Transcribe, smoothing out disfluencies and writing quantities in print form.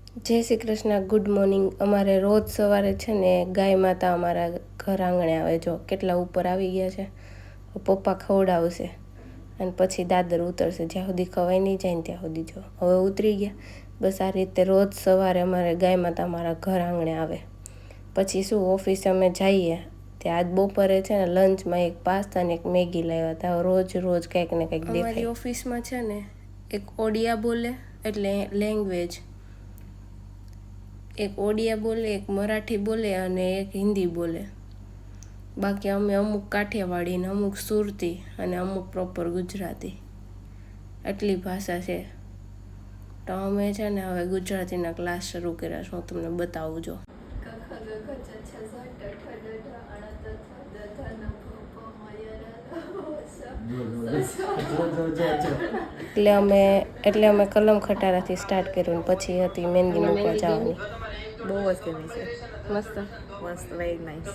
જય Shri Krishna, good morning. અમારે રોજ સવારે છે ને ગાય માતા અમારા ઘર આંગણે આવે. જો કેટલા ઉપર આવી ગયા છે. પપ્પા ખવડાવશે અને પછી દાદર ઉતરશે. જ્યાં સુધી ખવાઈ નહીં જાય ને ત્યાં સુધી. જો હવે ઉતરી ગયા. બસ આ રીતે રોજ સવારે અમારે ગાય માતા અમારા ઘર આંગણે આવે. પછી શું, ઓફિસે અમે જઈએ ત્યાં આજ બપોરે છે ને લંચમાં એક પાસ્તા ને એક મેગી લાવ્યા હતા. રોજ રોજ કંઈક ને કંઈક દેખાય. અમારી ઓફિસમાં છે ને એક ઓડિયા બોલે એટલે લેંગ્વેજ, એક ઓડિયા બોલે, એક મરાઠી બોલે અને એક હિન્દી બોલે. બાકી અમે અમુક કાઠિયાવાડી ને અમુક સુરતી અને અમુક પ્રોપર ગુજરાતી, આટલી ભાષા છે. તો અમે છે ને હવે ગુજરાતીના ક્લાસ શરૂ કર્યા છે. હું તમને બતાવું જો. એટલે અમે કલમ ખટારાથી સ્ટાર્ટ કર્યું. પછી હતી મહેંદી મૂકવા જવાની. બહુ જ ગમી છે. મસ્ત મસ્ત, વેરી નાઇસ.